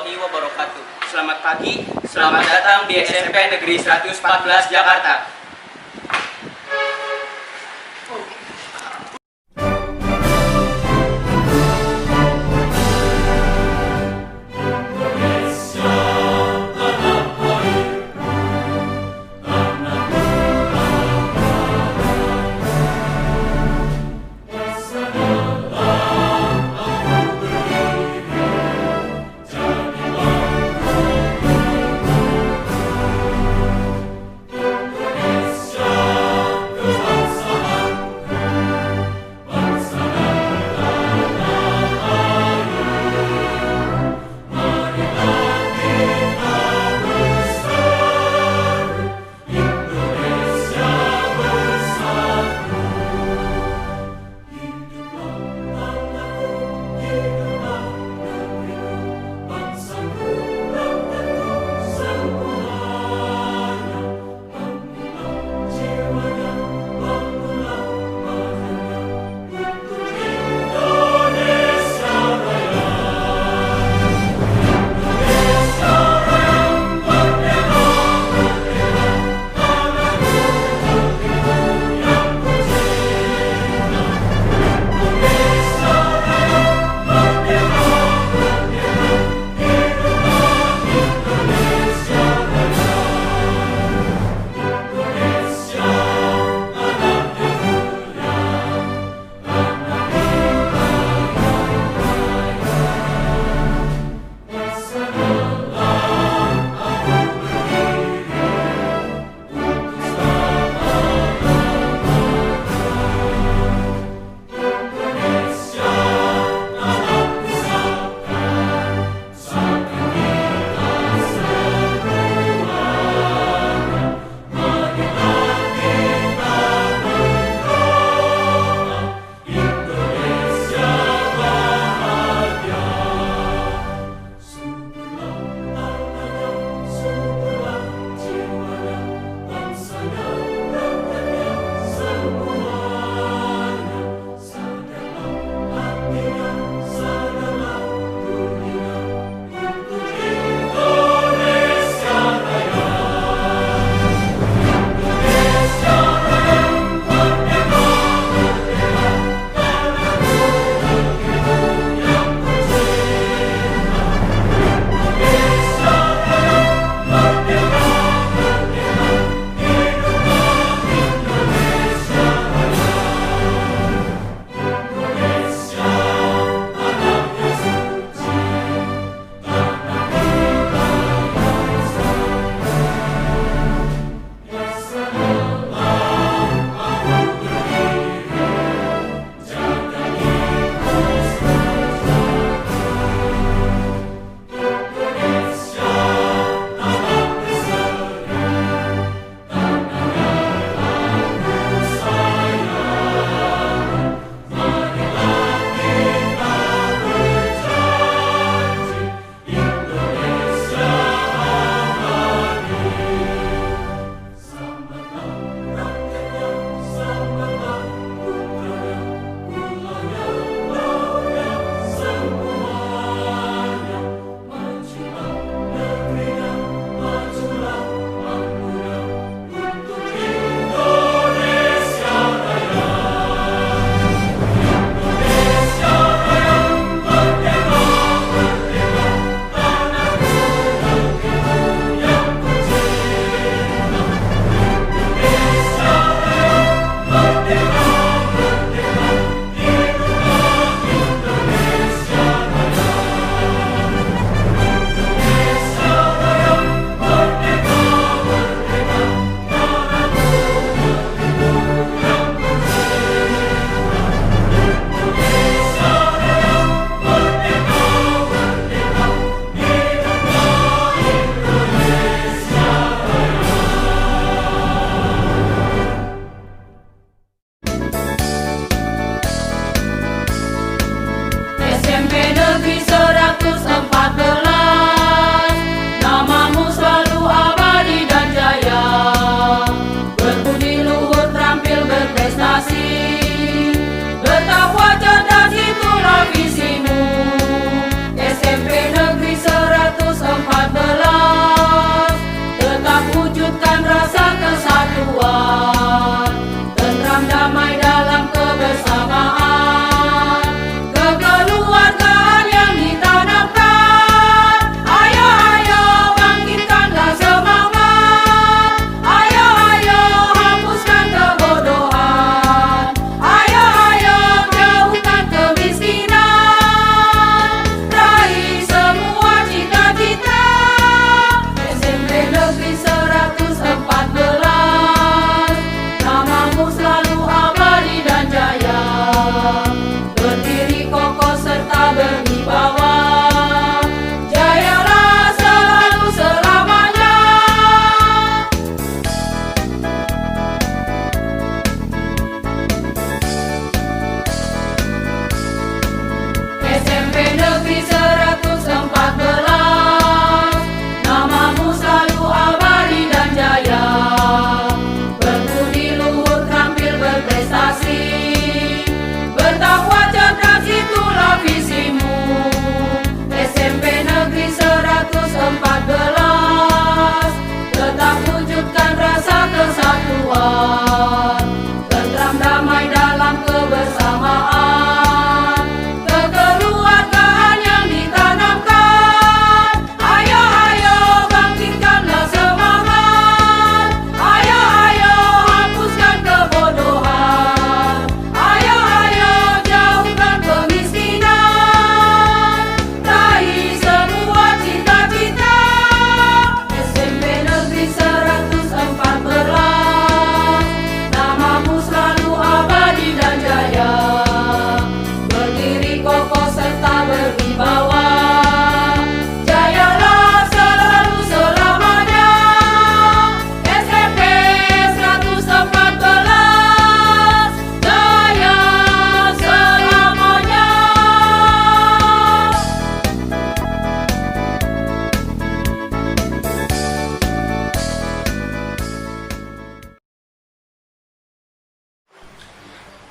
warahmatullahi wabarakatuh. Selamat pagi, selamat datang di SMP Negeri 114 Jakarta.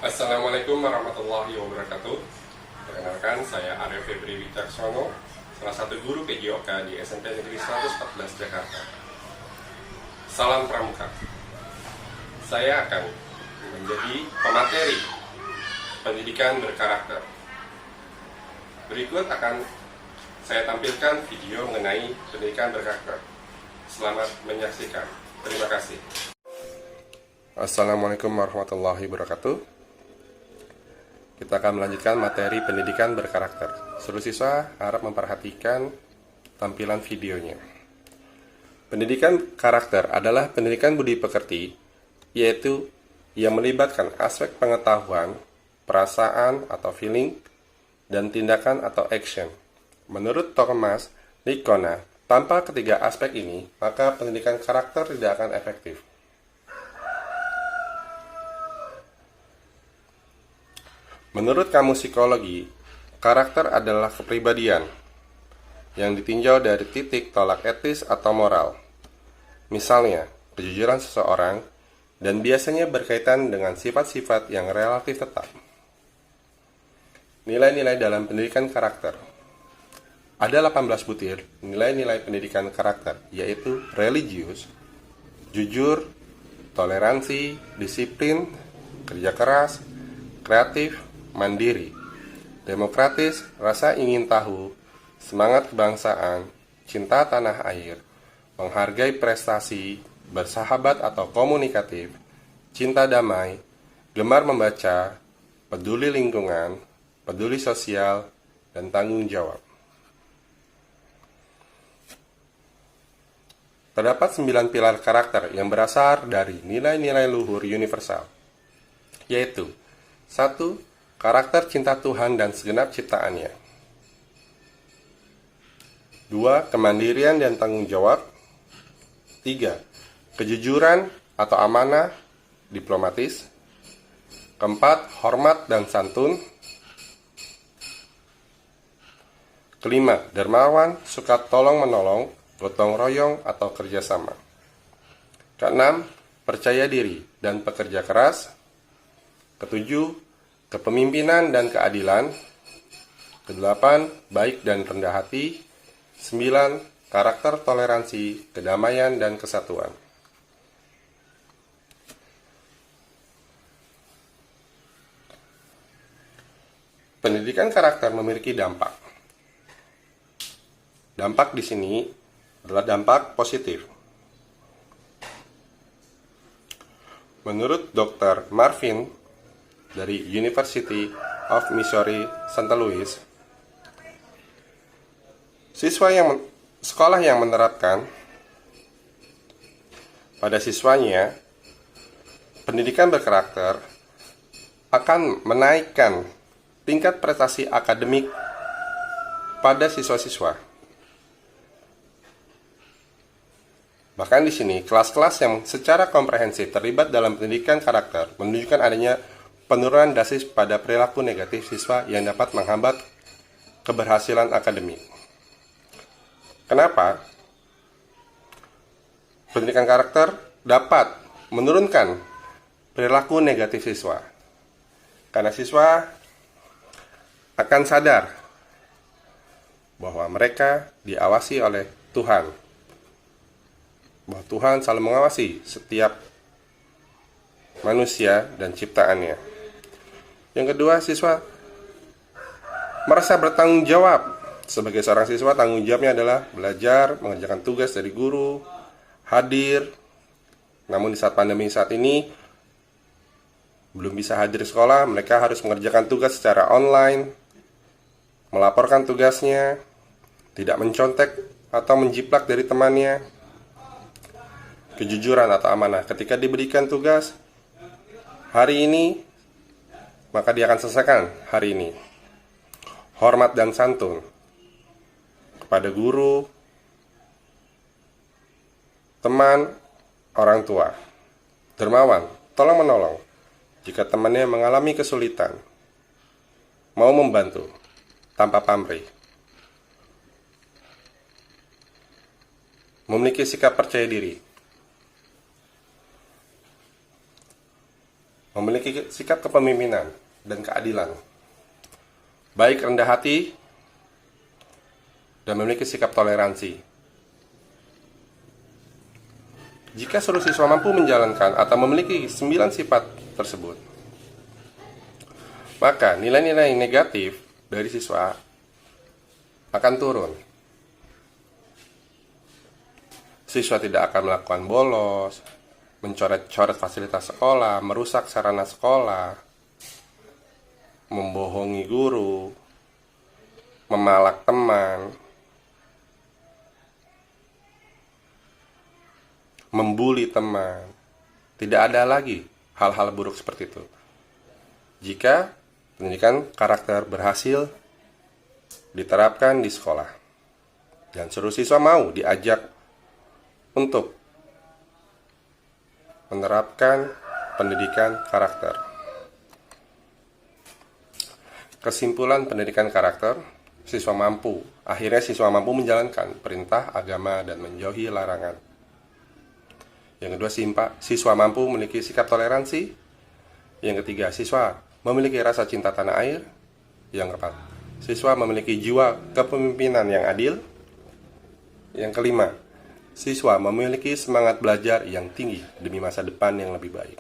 Assalamualaikum warahmatullahi wabarakatuh. Perkenalkan, saya Aryo Febri Wicaksono, salah satu guru PJOK di SMP Negeri 114 Jakarta. Salam Pramuka. Saya akan menjadi pemateri pendidikan berkarakter. Berikut akan saya tampilkan video mengenai pendidikan berkarakter. Selamat menyaksikan. Terima kasih. Assalamualaikum warahmatullahi wabarakatuh. Kita akan melanjutkan materi pendidikan berkarakter. Seluruh siswa harap memperhatikan tampilan videonya. Pendidikan karakter adalah pendidikan budi pekerti, yaitu yang melibatkan aspek pengetahuan, perasaan atau feeling, dan tindakan atau action. Menurut Thomas Nikona, tanpa ketiga aspek ini, maka pendidikan karakter tidak akan efektif. Menurut Kamus Psikologi, karakter adalah kepribadian yang ditinjau dari titik tolak etis atau moral. Misalnya, kejujuran seseorang dan biasanya berkaitan dengan sifat-sifat yang relatif tetap. Nilai-nilai dalam pendidikan karakter. Ada 18 butir nilai-nilai pendidikan karakter, yaitu religius, jujur, toleransi, disiplin, kerja keras, kreatif, mandiri, demokratis, rasa ingin tahu, semangat kebangsaan, cinta tanah air, menghargai prestasi, bersahabat atau komunikatif, cinta damai, gemar membaca, peduli lingkungan, peduli sosial, dan tanggung jawab. Terdapat 9 pilar karakter yang berasal dari nilai-nilai luhur universal, yaitu 1. Karakter cinta Tuhan dan segenap ciptaannya. 2. Kemandirian dan tanggung jawab. 3. Kejujuran atau amanah, diplomatis. 4. Hormat dan santun. 5. Dermawan, suka tolong-menolong, gotong royong atau kerjasama. 6. Percaya diri dan pekerja keras. 7. Kepemimpinan dan keadilan. 8. Baik dan rendah hati. 9. Karakter toleransi, kedamaian dan kesatuan. Pendidikan karakter memiliki dampak. Dampak di sini adalah dampak positif. Menurut Dr. Marvin dari University of Missouri St. Louis, sekolah yang menerapkan pada siswanya pendidikan berkarakter akan menaikkan tingkat prestasi akademik pada siswa-siswa. Bahkan di sini, kelas-kelas yang secara komprehensif terlibat dalam pendidikan karakter menunjukkan adanya penurunan drastis pada perilaku negatif siswa yang dapat menghambat keberhasilan akademik. Kenapa? Pendidikan karakter dapat menurunkan perilaku negatif siswa. Karena siswa akan sadar bahwa mereka diawasi oleh Tuhan. Bahwa Tuhan selalu mengawasi setiap manusia dan ciptaannya. Yang kedua, siswa merasa bertanggung jawab. Sebagai seorang siswa, tanggung jawabnya adalah belajar, mengerjakan tugas dari guru, hadir. Namun di saat pandemi saat ini, belum bisa hadir sekolah, mereka harus mengerjakan tugas secara online, melaporkan tugasnya, tidak mencontek atau menjiplak dari temannya. Kejujuran atau amanah, ketika diberikan tugas hari ini, maka dia akan selesaikan hari ini. Hormat dan santun kepada guru, teman, orang tua. Dermawan, tolong menolong jika temannya mengalami kesulitan, mau membantu tanpa pamrih. Memiliki sikap percaya diri. memiliki sikap kepemimpinan dan keadilan, baik rendah hati, dan memiliki sikap toleransi. Jika seluruh siswa mampu menjalankan atau memiliki 9 sifat tersebut, maka nilai-nilai negatif dari siswa akan turun. Siswa tidak akan melakukan bolos, mencoret-coret fasilitas sekolah, merusak sarana sekolah, membohongi guru, memalak teman, membuli teman. Tidak ada lagi hal-hal buruk seperti itu. Jika pendidikan karakter berhasil diterapkan di sekolah dan seluruh siswa mau diajak untuk menerapkan pendidikan karakter. Kesimpulan pendidikan karakter, akhirnya siswa mampu menjalankan perintah agama dan menjauhi larangan. Yang kedua, siswa mampu memiliki sikap toleransi. Yang ketiga, siswa memiliki rasa cinta tanah air. Yang keempat, siswa memiliki jiwa kepemimpinan yang adil. Yang kelima, siswa memiliki semangat belajar yang tinggi demi masa depan yang lebih baik.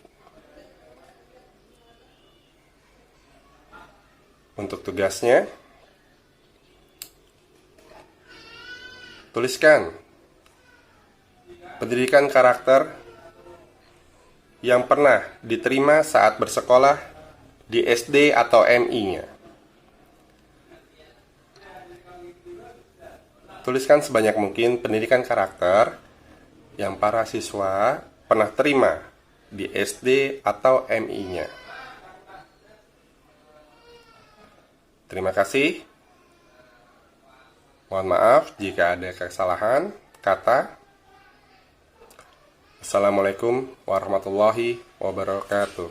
Untuk tugasnya, tuliskan pendidikan karakter yang pernah diterima saat bersekolah di SD atau MI-nya. Tuliskan sebanyak mungkin pendidikan karakter yang para siswa pernah terima di SD atau MI-nya. Terima kasih. Mohon maaf jika ada kesalahan kata. Assalamualaikum warahmatullahi wabarakatuh.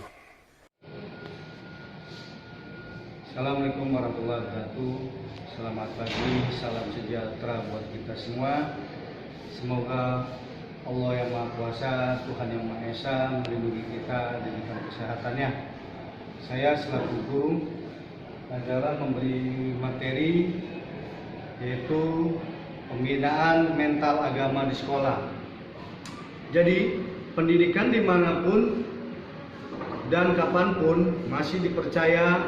Assalamualaikum warahmatullahi wabarakatuh. Selamat pagi, salam sejahtera buat kita semua. Semoga Allah yang Maha Kuasa, Tuhan yang Maha Esa melindungi kita dengan kesehatannya. Saya selaku guru adalah memberi materi yaitu pembinaan mental agama di sekolah. Jadi pendidikan dimanapun dan kapanpun masih dipercaya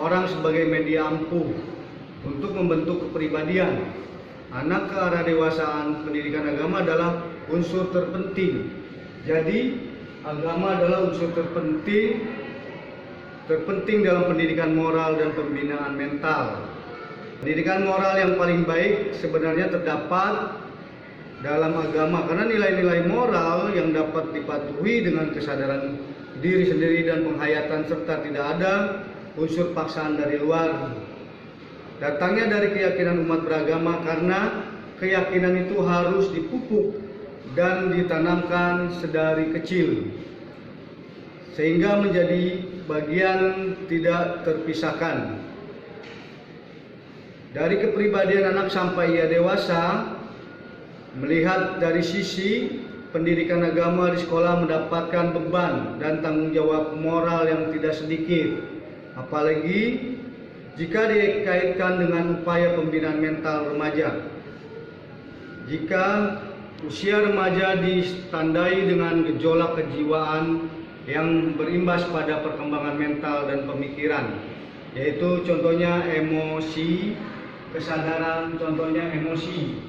orang sebagai media ampuh untuk membentuk kepribadian. Anak ke arah dewasaan, pendidikan agama adalah unsur terpenting. Jadi agama adalah unsur terpenting dalam pendidikan moral dan pembinaan mental. Pendidikan moral yang paling baik sebenarnya terdapat dalam agama, karena nilai-nilai moral yang dapat dipatuhi dengan kesadaran diri sendiri dan penghayatan serta tidak ada unsur paksaan dari luar. Datangnya dari keyakinan umat beragama, karena keyakinan itu harus dipupuk dan ditanamkan sedari kecil sehingga menjadi bagian tidak terpisahkan. Dari kepribadian anak sampai ia dewasa, melihat dari sisi pendidikan agama di sekolah mendapatkan beban dan tanggung jawab moral yang tidak sedikit. Apalagi jika dikaitkan dengan upaya pembinaan mental remaja. Jika usia remaja ditandai dengan gejolak kejiwaan yang berimbas pada perkembangan mental dan pemikiran, yaitu contohnya emosi, kesadaran, contohnya emosi,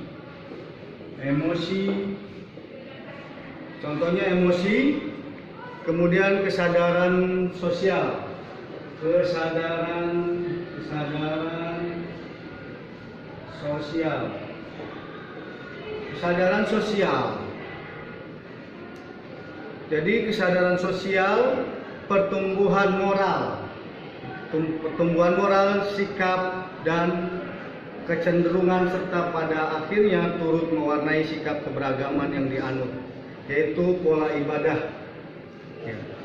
kemudian kesadaran sosial, kesadaran sosial. Jadi kesadaran sosial, pertumbuhan moral, sikap dan kecenderungan serta pada akhirnya turut mewarnai sikap keberagaman yang dianut, yaitu pola ibadah.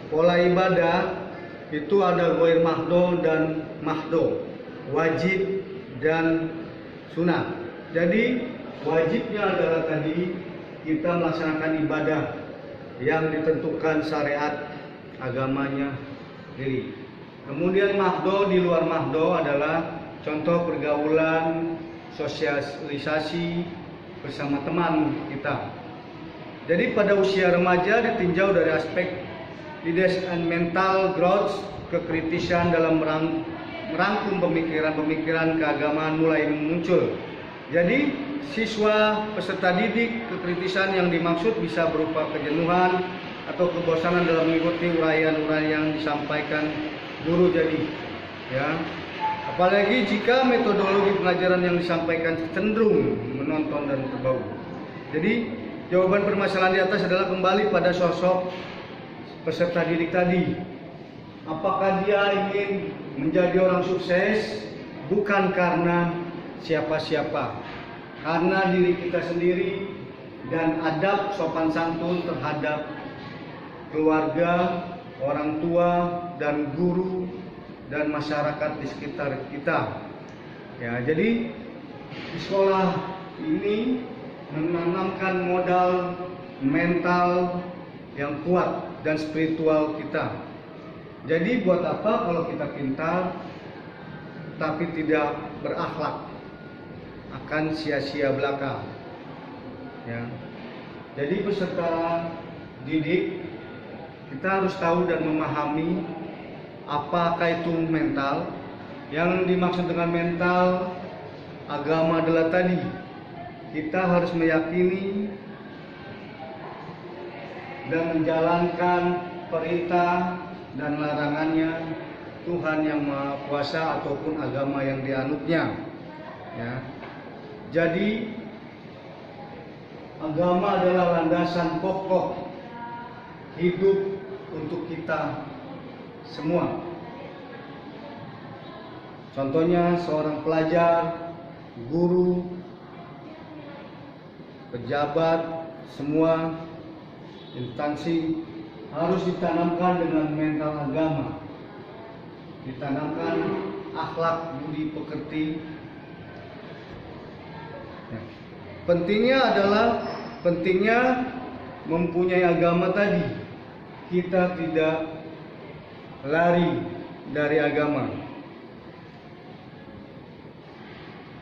Pola ibadah itu ada ghair mahdo dan mahdo, wajib dan sunnah. Jadi wajibnya adalah tadi kita melaksanakan ibadah yang ditentukan syariat agamanya diri. Kemudian mahdo, di luar mahdo adalah contoh pergaulan, sosialisasi bersama teman kita. Jadi pada usia remaja ditinjau dari aspek leadership and mental growth, kekritisan dalam merangkum pemikiran-pemikiran keagamaan mulai muncul. Jadi siswa peserta didik, kekritisan yang dimaksud bisa berupa kejenuhan atau kebosanan dalam mengikuti uraian-uraian yang disampaikan guru, jadi ya, apalagi jika metodologi pengajaran yang disampaikan cenderung menonton dan berbau. Jadi jawaban permasalahan di atas adalah kembali pada sosok peserta didik tadi. Apakah dia ingin menjadi orang sukses? Bukan karena siapa-siapa, karena diri kita sendiri dan adab sopan santun terhadap keluarga, orang tua, dan guru, dan masyarakat di sekitar kita. Ya, jadi di sekolah ini menanamkan modal mental yang kuat dan spiritual kita. Jadi buat apa kalau kita pintar tapi tidak berakhlak, akan sia-sia belaka. Ya. Jadi peserta didik kita harus tahu dan memahami apakah itu mental. Yang dimaksud dengan mental agama adalah tadi, kita harus meyakini dan menjalankan perintah dan larangannya Tuhan yang Maha Kuasa ataupun agama yang dianutnya. Ya. Jadi agama adalah landasan pokok hidup untuk kita semua. Contohnya seorang pelajar, guru, pejabat, semua instansi harus ditanamkan dengan mental agama, ditanamkan akhlak budi pekerti. Pentingnya mempunyai agama tadi. Kita tidak lari dari agama.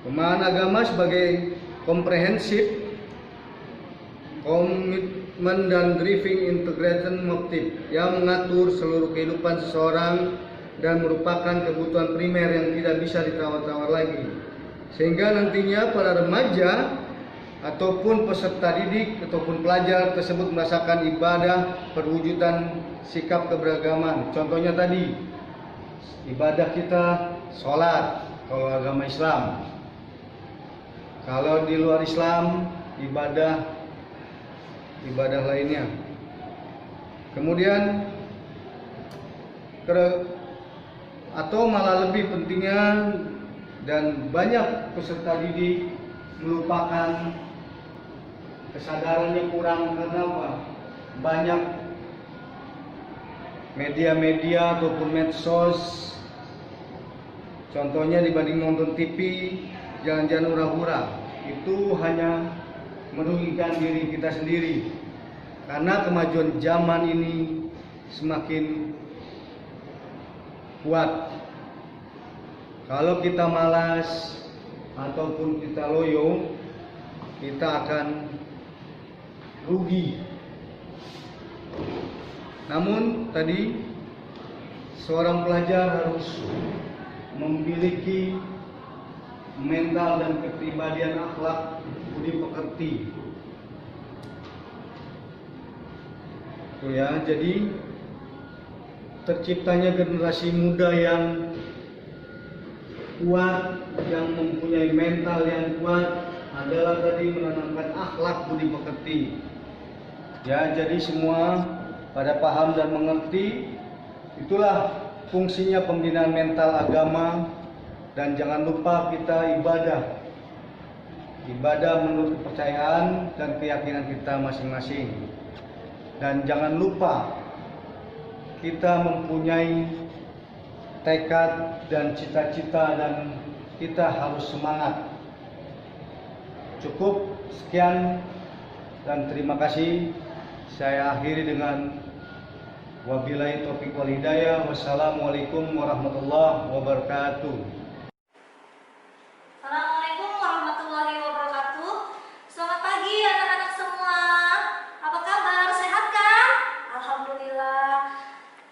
Pemahaman agama sebagai komprehensif, komitmen dan driving integration motif yang mengatur seluruh kehidupan seseorang dan merupakan kebutuhan primer yang tidak bisa ditawar-tawar lagi. Sehingga nantinya para remaja ataupun peserta didik ataupun pelajar tersebut merasakan ibadah perwujudan sikap keberagaman. Contohnya tadi, ibadah kita sholat kalau agama Islam. Kalau di luar Islam, ibadah lainnya. Kemudian atau malah lebih pentingnya, dan banyak peserta didik melupakan, kesadarannya kurang karena apa? Banyak media-media ataupun medsos. Contohnya dibanding nonton TV, jalan-jalan hura-hura, itu hanya merugikan diri kita sendiri. Karena kemajuan zaman ini semakin kuat. Kalau kita malas ataupun kita loyo, kita akan rugi. Namun tadi seorang pelajar harus memiliki mental dan kepribadian akhlak budi pekerti. Ya, jadi terciptanya generasi muda yang kuat, yang mempunyai mental yang kuat adalah tadi menanamkan akhlak budi pekerti. Ya, jadi semua pada paham dan mengerti, itulah fungsinya pembinaan mental agama. Dan jangan lupa kita ibadah menurut kepercayaan dan keyakinan kita masing-masing. Dan jangan lupa kita mempunyai tekad dan cita-cita, dan kita harus semangat. Cukup sekian dan terima kasih. Saya akhiri dengan Wabillahi taufiq wal hidayah. Wassalamualaikum warahmatullahi wabarakatuh. Assalamualaikum warahmatullahi wabarakatuh. Selamat pagi anak-anak semua. Apa kabar? Sehat kan? Alhamdulillah.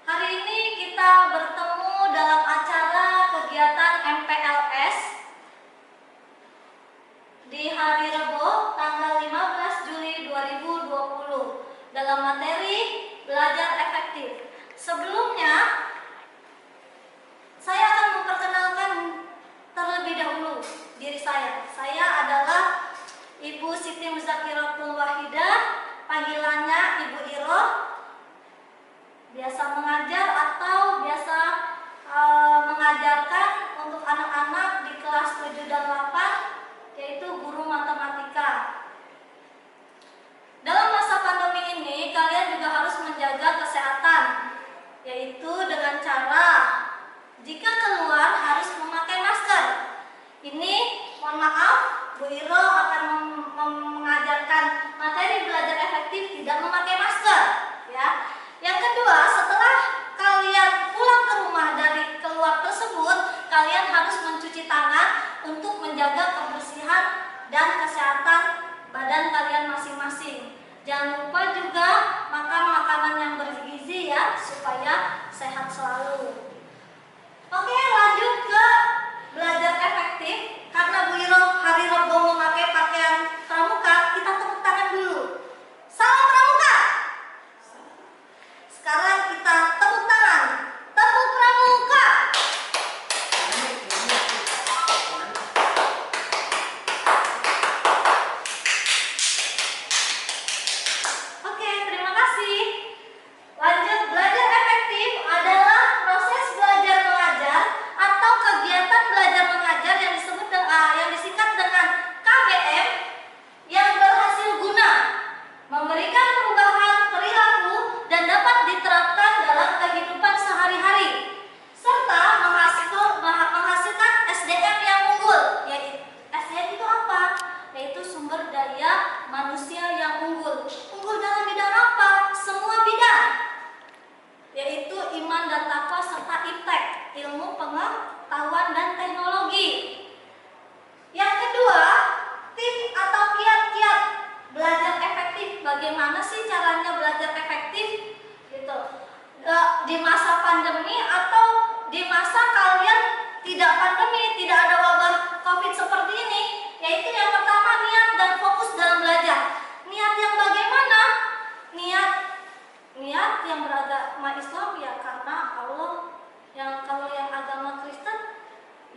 Hari ini kita bertemu dalam acara kegiatan MPLS di hari Rebo tanggal 15 Juli 2020 dalam materi belajar efektif. Sebelumnya saya akan memperkenalkan terlebih dahulu diri saya. Saya adalah Ibu Siti Muzakiratul Wahidah, panggilannya Ibu Iro. Biasa mengajar atau biasa mengajarkan untuk anak-anak di kelas 7 dan 8, yaitu guru matematika. Dalam masa pandemi ini, kalian juga harus menjaga kesehatan, yaitu dengan cara jika keluar harus memakai masker. Ini mohon maaf, Bu Iro akan mengajarkan materi belajar efektif tidak memakai masker, ya. Yang kedua, setelah kalian pulang ke rumah dari keluar tersebut, kalian harus mencuci tangan untuk menjaga kebersihan dan kesehatan badan kalian masing-masing. Jangan lupa juga makan makanan yang bergizi ya, supaya sehat selalu. Oke, lanjut ke belajar efektif. Karena Bu Iro hari Rebo memakai pakaian pramuka, kita tepuk tangan dulu. Salam pramuka. Sekarang kita tepuk tangan. Tepuk pramuka. Oke, terima kasih. Lanjut, belajar efektif adalah proses belajar mengajar atau kegiatan belajar mengajar yang disingkat dengan KBM yang berhasil guna, memberikan perubahan perilaku dan dapat diterapkan dalam kehidupan sehari-hari, serta menghasilkan SDM yang unggul. Yaitu SDM itu apa? Yaitu sumber daya manusia yang unggul. Unggul dalam bidang apa? Semua bidang, yaitu iman dan takwa serta iptek, ilmu pengetahuan dan teknologi. Yang kedua, tips atau kiat-kiat belajar efektif. Bagaimana sih caranya belajar efektif? Gitu. Di masa pandemi atau di masa kalian tidak pandemi, tidak ada wabah COVID seperti ini, yaitu yang pertama, niat dan fokus dalam belajar. Niat yang bagaimana? Niat yang beragama Islam ya karena Allah, yang kalau yang agama Kristen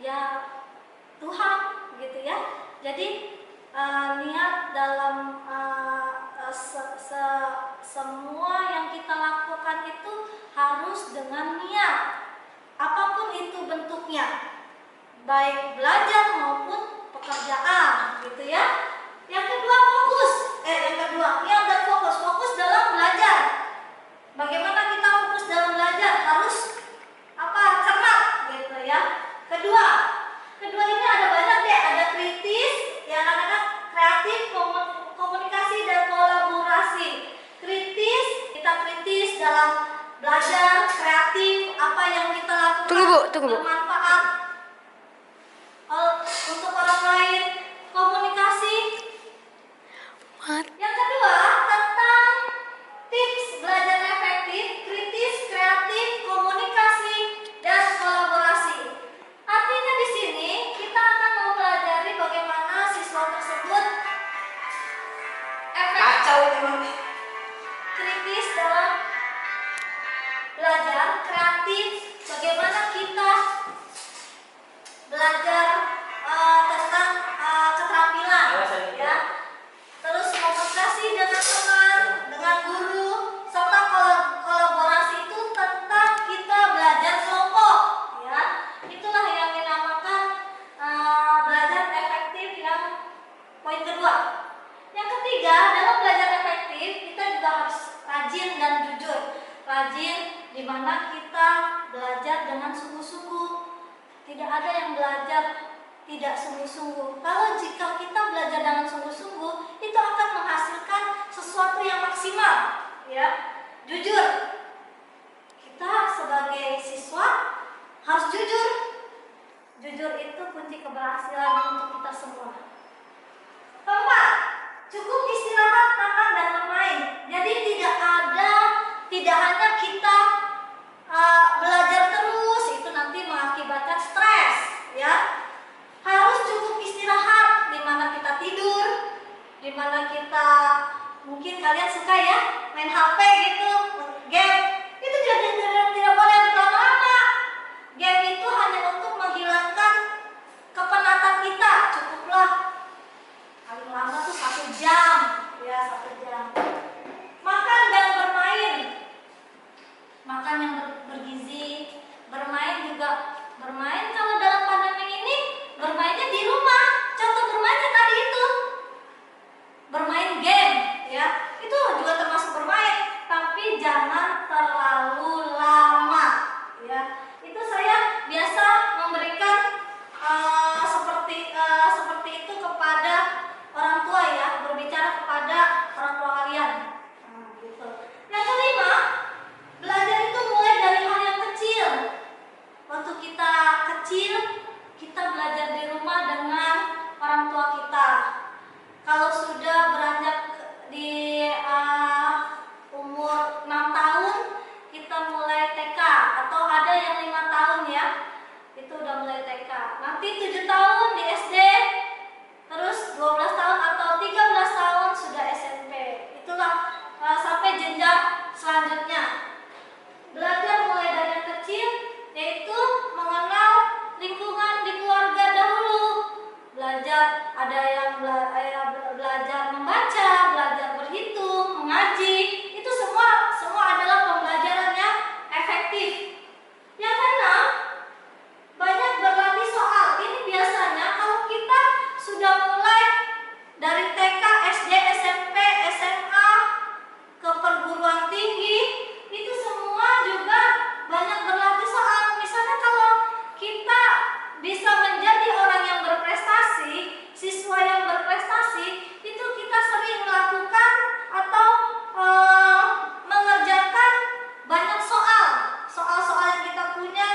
ya Tuhan, gitu ya. Jadi niat dalam semua yang kita lakukan itu harus dengan niat, apapun itu bentuknya, baik belajar maupun pekerjaan, gitu ya. Yang kedua, niat dan fokus dalam belajar. Bagaimana kita fokus dalam belajar? Harus cermat, gitu ya. Kedua ini ada banyak deh, ada kritis, ya anak-anak, kreatif, komunikasi dan kolaborasi. Kita kritis dalam belajar, kreatif, apa yang kita lakukan bermanfaat untuk orang lain. Komunikasi. Yang kedua, tentang tips belajar efektif, kritis, kreatif, komunikasi, dan kolaborasi. Artinya di sini kita akan mempelajari bagaimana siswa tersebut efektif, kritis dalam belajar, kreatif, bagaimana kita belajar tentang keterampilan, ya. Terus komunikasi dengan teman, dengan guru, serta kolaborasi itu tentang kita belajar kelompok, ya. Itulah yang dinamakan belajar efektif yang poin kedua. Yang ketiga, dalam belajar efektif kita juga harus rajin dan jujur. Rajin di mana kita belajar dengan sungguh-sungguh. Tidak ada yang belajar tidak sungguh-sungguh. Kalau jika kita belajar dengan sungguh-sungguh, itu akan menghasilkan sesuatu yang maksimal, ya. Jujur. keberhasilan untuk kita semua. Keempat, cukup istirahat, makan, dan bermain. Jadi tidak hanya kita belajar terus, itu nanti mengakibatkan stres, ya. Harus cukup istirahat, di mana kita tidur, di mana kita mungkin kalian suka ya main HP gitu, game. Itu tidak boleh berlama-lama. Game itu hanya untuk menghilangkan kepenatan kita, cukuplah paling lama tuh 1 jam, ya 1 jam. Makan dan bermain, makan yang bergizi, bermain juga. Bermain kalau dalam pandemi ini bermainnya di rumah. Contoh bermainnya tadi itu bermain game, ya itu juga termasuk bermain, tapi jangan terlalu lama, ya. Itu saya biasa memberikan seperti itu kepada orang tua, ya, berbicara kepada orang tua kalian. Nah, gitu. Yang kelima, belajar itu mulai dari hal yang kecil. Waktu kita kecil, kita belajar di rumah dengan orang tua kita. Kalau sudah beranjak di umur 6 tahun, kita mulai TK, atau ada yang 5 tahun, ya, itu udah mulai TK. Nanti 7 tahun di SD, terus 12 tahun atau 13 tahun sudah SMP. Itulah sampai jenjang selanjutnya. Belajar mulai dari yang kecil, yaitu mengenal lingkungan di keluarga dahulu. Belajar, ada yang belajar membaca, belajar berhitung, mengaji. Itu semua adalah pembelajaran yang efektif. Yang keenam, banyak berlatih soal. Ini biasanya kalau kita sudah mulai dari TK, SD, SMP, SMA ke perguruan tinggi, itu semua juga banyak berlatih soal. Misalnya kalau kita bisa menjadi orang yang berprestasi, siswa yang berprestasi, itu kita sering melakukan atau mengerjakan banyak soal-soal yang kita punya,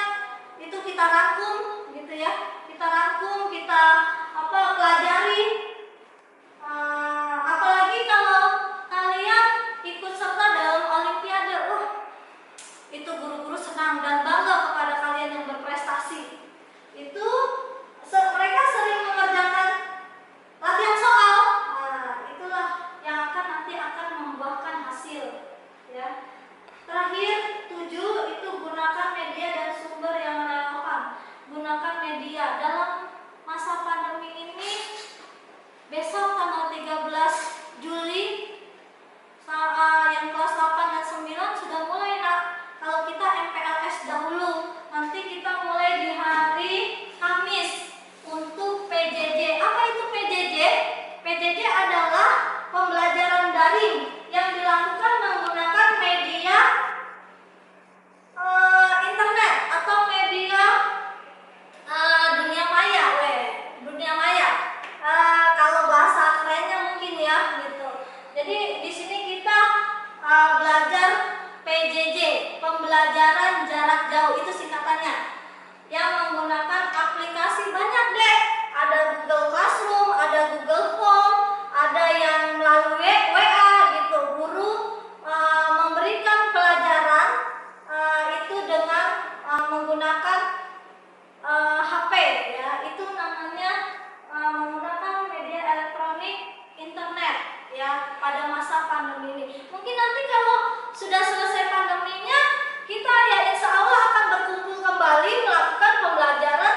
itu kita rangkum, gitu ya. Kita rangkum, kita pelajari. Apalagi kalau kalian ikut serta dalam olimpiade, itu guru-guru senang dan bangga kepada kalian yang berprestasi. Itu mereka sering mengerjakan latihan soal. Nah, itulah yang nanti akan membuahkan hasil, ya. Terakhir, 7, itu gunakan media dan sumber yang relevan. Gunakan media dalam masa pandemi ini. Besok tanggal 13 Juli, yang kelas 8 dan 9 sudah mulai, nak. Kalau kita MPLS dahulu, nanti kita mulai di hari Kamis untuk PJJ. Apa itu PJJ? PJJ adalah pembelajaran daring yang dilakukan menggunakan media internet atau media dunia maya, dunia maya. Kalau bahasa kerennya mungkin, ya, gitu. Jadi di sini kita belajar PJJ, pembelajaran jarak jauh, itu singkatannya, yang menggunakan aplikasi banyak deh. Ada Google Classroom, ada Google Form, ada yang melalui WA, gitu. Guru memberikan pelajaran itu dengan menggunakan HP, ya. Itu namanya menggunakan media elektronik internet, ya, pada masa pandemi ini. Mungkin nanti kalau sudah selesai pandeminya, kita ya insya Allah akan berkumpul kembali melakukan pembelajaran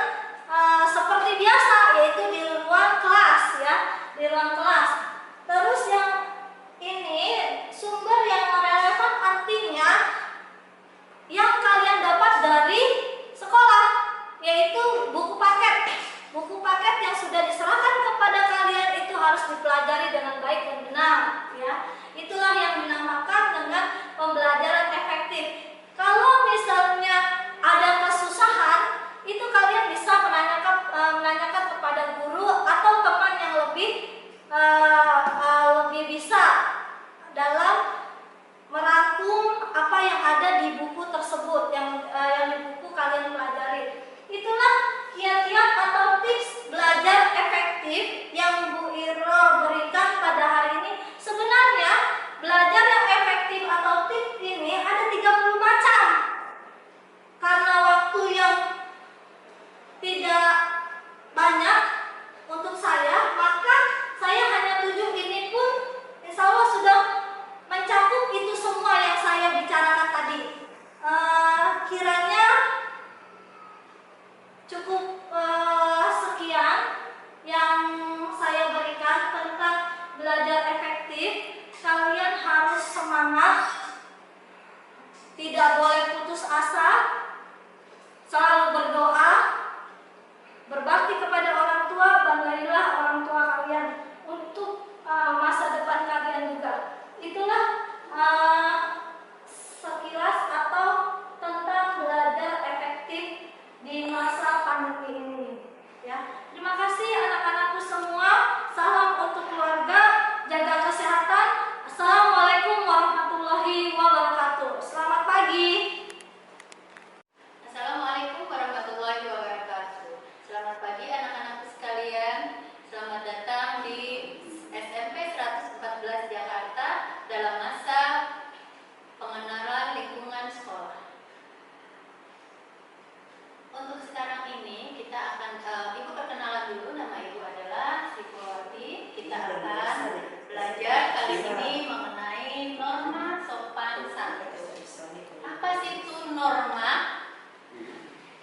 norma,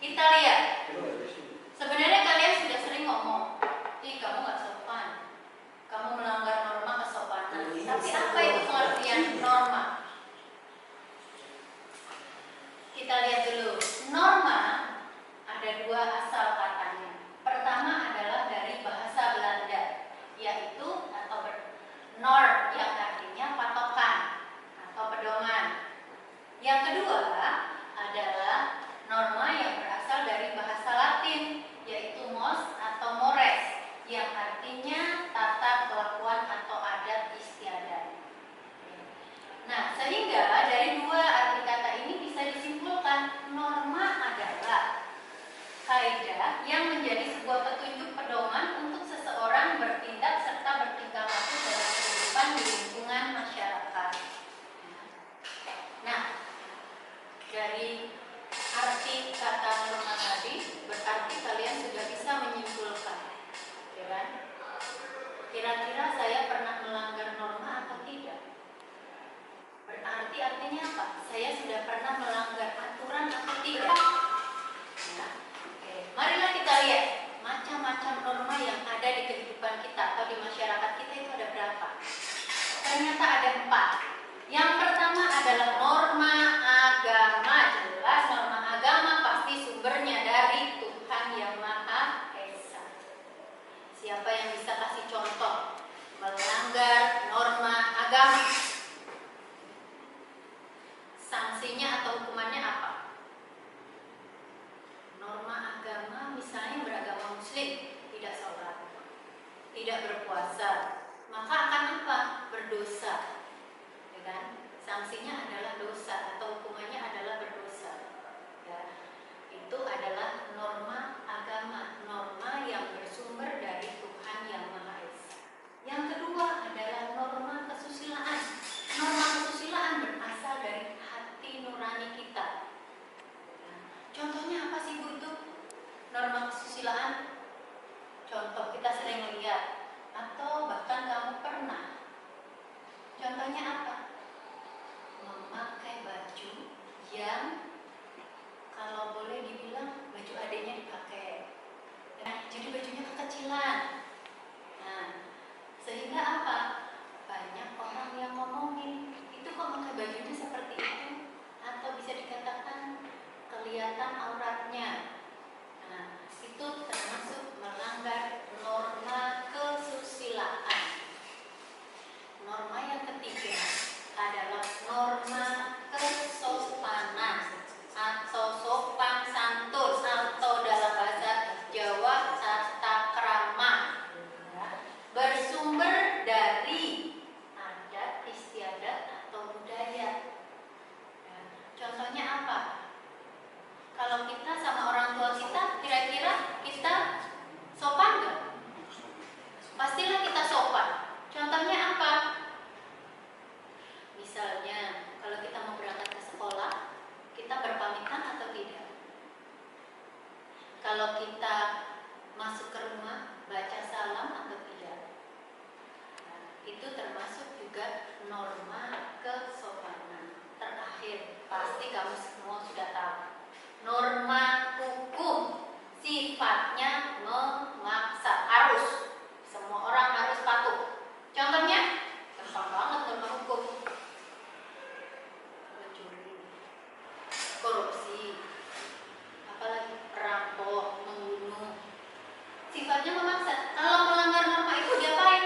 kita lihat. Sebenarnya kalian sudah sering ngomong, ih kamu nggak sopan, kamu melanggar norma kesopanan. Tapi apa itu pengertian norma? Kita lihat dulu. Norma ada dua asal katanya. Pertama adalah dari bahasa Belanda, yaitu atau norm yang artinya patokan atau pedoman. Yang kedua adalah norma yang berasal dari bahasa Latin, yaitu mos atau mores, yang artinya tata kelakuan atau adat istiadat. Nah, sehingga dari dua arti kata ini bisa disimpulkan norma adalah kaidah yang menjadi sebuah petunjuk pedoman untuk seseorang bertindak serta bertingkah laku dalam kehidupan di lingkungan masyarakat. Nah, dari arti kata norma tadi, berarti kalian sudah bisa menyimpulkan, ya kan? Kira-kira saya pernah melanggar norma atau tidak? Berarti artinya apa? Saya sudah pernah melanggar aturan atau tidak? Nah, oke. Marilah kita lihat macam-macam norma yang ada di kehidupan kita atau di masyarakat kita itu ada berapa? Ternyata ada 4. Yang pertama adalah norma agama. Jelas norma agama pasti sumbernya dari Tuhan Yang Maha Esa. Siapa yang bisa kasih contoh melanggar norma agama? Sanksinya atau hukumannya apa? Norma agama misalnya beragama muslim, tidak sholat, tidak berpuasa, maka akan apa? Berdosa, ya kan? Sanksinya adalah dosa atau hukumannya adalah berdosa. Ya, itu adalah norma agama, norma yang bersumber dari Tuhan Yang Maha Esa. Yang kedua adalah norma kesusilaan. Norma kesusilaan berasal dari hati nurani kita. Contohnya apa sih Bu itu? Norma kesusilaan. Contoh kita sering lihat atau bahkan kamu pernah. Contohnya apa? Memakai baju yang kalau boleh dibilang baju adiknya dipakai. Nah, jadi bajunya kekecilan. Nah, sehingga apa? Banyak orang yang ngomongin, itu kok pakai bajunya seperti itu? Atau bisa dikatakan kelihatan auratnya. Nah, itu termasuk melanggar norma kesusilaan. Norma yang ketiga adalah norma kesopanan atau sopan santun atau dalam bahasa Jawa tata krama. Bersumber dari adat istiadat atau budaya. Contohnya apa? Kalau kita sama orang tua kita, kira-kira kita sopan nggak? Pastilah kita sopan. Contohnya apa? Misalnya, kalau kita mau berangkat ke sekolah, kita berpamitan atau tidak? Kalau kita masuk ke rumah, baca salam atau tidak? Nah, itu termasuk juga norma kesopanan. Terakhir, pasti kamu semua sudah tahu. Norma hukum sifatnya memaksa, harus. Semua orang harus patuh. Contohnya, gampang banget norma hukum. Mencuri, korupsi, apalagi perampok, membunuh. Sifatnya memaksa. Kalau melanggar norma itu diapain?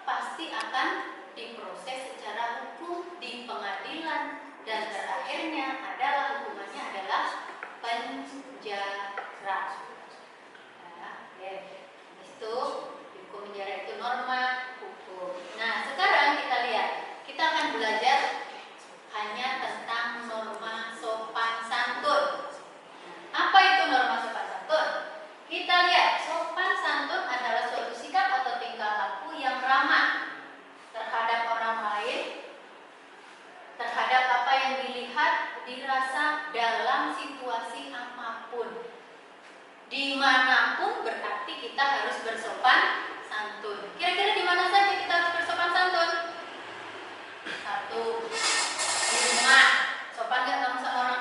Pasti akan diproses secara hukum di pengadilan. Dan terakhirnya adalah hukumannya adalah penjara. Nah, itu hukum penjara itu norma hukum. Nah, sekarang kita lihat, kita akan belajar hanya tentang norma sopan santun. Apa itu norma sopan santun? Kita lihat, sopan santun adalah suatu sikap atau tingkah laku yang ramah terhadap orang lain, terhadap apa yang dilihat, dirasa dalam situasi apapun. Dimanapun berarti kita harus bersopan santun. Kira-kira di mana saja kita harus bersopan santun? 1, di rumah. Sopan nggak kamu sama orang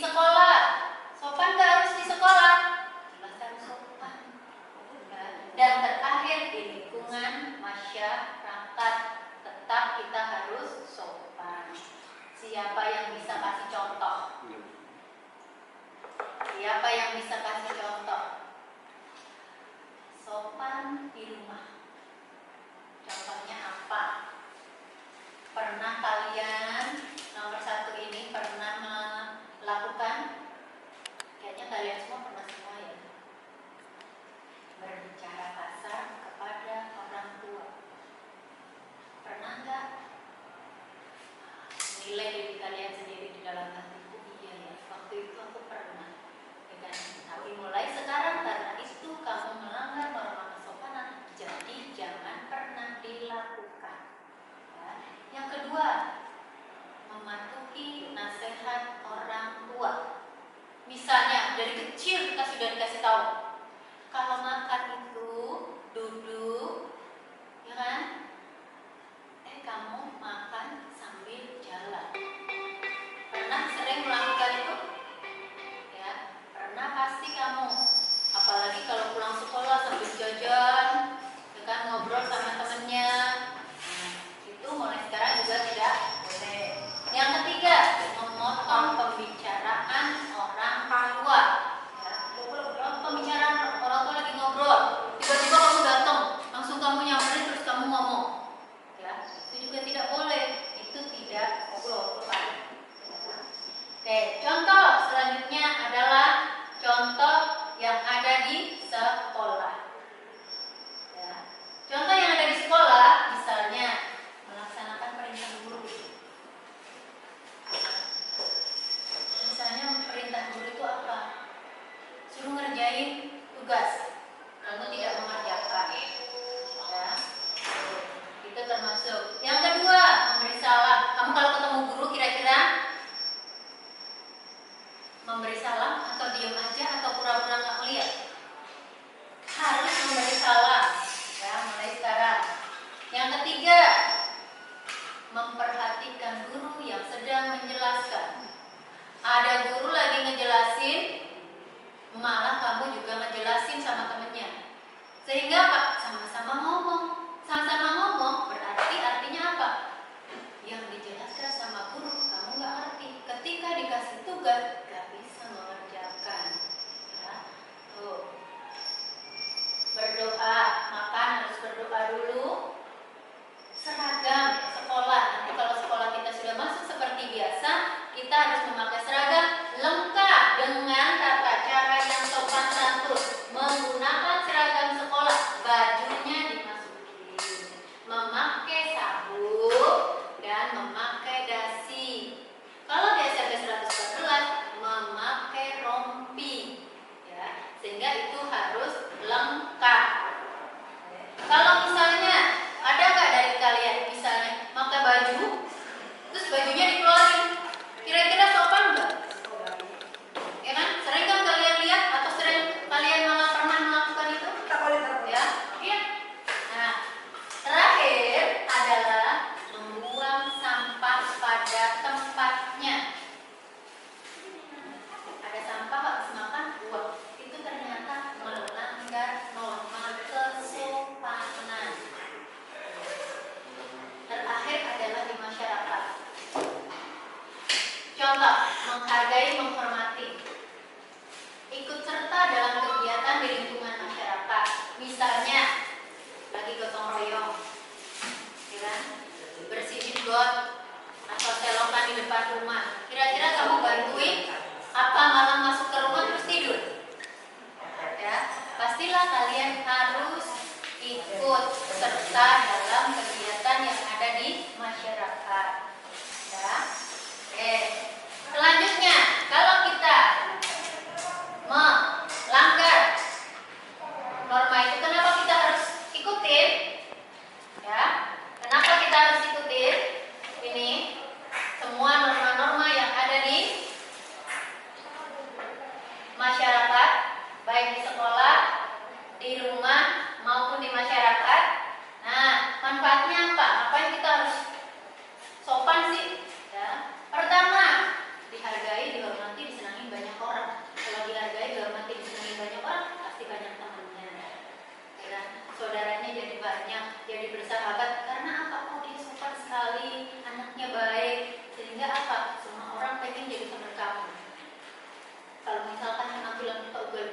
sekolah, sopan nggak harus di sekolah? Jelas harus sopan. Dan terakhir di lingkungan masyarakat tetap kita harus sopan. Siapa yang bisa kasih contoh? Siapa yang bisa kasih contoh? Sopan di rumah. Contohnya apa? Pernah kalian nomor 1 ini pernah melakukan? Kayaknya kalian semua pernah semua ya. Berbicara kasar kepada orang tua. Pernah nggak? Nilai diri kalian sendiri di dalam hatiku, iya ya, waktu itu aku pernah. Ya kan? Tapi mulai sekarang karena itu kamu melanggar norma kesopanan, jadi jangan pernah dilakukan. Ya. Yang kedua, mematuhi nasihat orang tua. Misalnya dari kecil kita sudah dikasih tahu, kalau makan itu duduk, ya kan? Kamu makan sambil jalan. Pernah sering melakukan itu? Ya, pernah pasti kamu. Apalagi kalau pulang sekolah sambil jajan, ya kan, ngobrol sama temennya. Nah, itu mulai sekarang juga tidak boleh. Yang ketiga, memotong pembicaraan orang tua. Ya, pembicaraan orang tua lagi ngobrol, tiba-tiba kamu datang, langsung kamu nyamperin terus kamu ngomong. Ya, itu juga tidak boleh. Itu tidak boleh. Oke, contoh selanjutnya adalah contoh yang ada di sekolah. Ya. Contoh yang ada di sekolah, misalnya melaksanakan perintah guru. Misalnya perintah guru itu apa? Suruh ngerjain tugas, kamu tidak mengerjakan. Ya. Itu termasuk. Yang kedua, memberi salam. Kamu kalau ketemu guru kira-kira memberi salam atau diam aja atau pura-pura nggak melihat? Harus memberi salam. Ya, mulai sekarang. Yang ketiga, memperhatikan guru yang sedang menjelaskan. Ada guru lagi ngejelasin, malah kamu juga ngejelasin sama temennya. Sehingga apa? Sama-sama ngomong. Sama-sama ngomong berarti artinya apa? Yang dijelaskan sama guru kamu nggak ngerti. Ketika dikasih tugas nggak bisa mengerjakan. Ya. Tuh. Berdoa, makan harus berdoa dulu. Seragam sekolah. Nanti kalau sekolah kita sudah masuk seperti biasa, kita harus memakai seragam lengkap dengan tata cara yang sopan santun. Menggunakan seragam sekolah.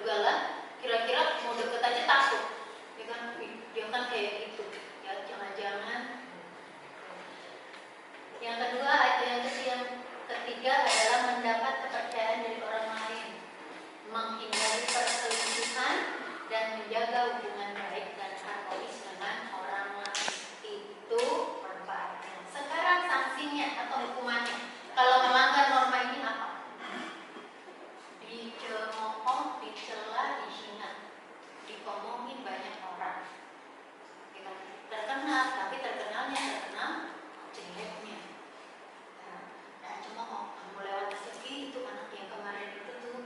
duga-duga lah, kira-kira mau deket aja takut, ya kan? Dia kan kayak gitu, ya jangan-jangan. Yang kedua, yang ketiga adalah mendapat kepercayaan dari orang lain, menghindari perselingkuhan dan menjaga hubungan baik dan harmonis dengan orang lain. Itu manfaatnya. Sekarang sanksinya atau hukumannya kalau melanggar norma ini apa? Dicemooh, dicela, dihina, dikomongin banyak orang. Terkenal, tapi terkenalnya terkenal jeleknya. Nah, cuma kamu lewat rezeki itu anak yang kemarin itu tuh,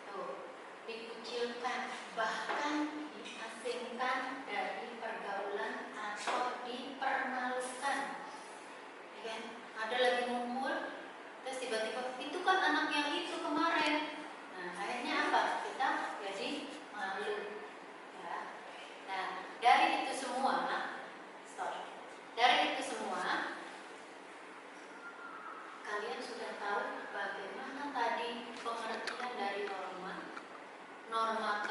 tuh dikucilkan, bahkan diasingkan dari pergaulan atau dipermalukan. Ya kan? Ada lagi ngumpul, terus tiba-tiba itu kan anak yang itu kemarin. Nah, akhirnya apa? Kita jadi malu. Ya. Nah, dari itu semua, kalian sudah tahu bagaimana tadi pengertian dari norma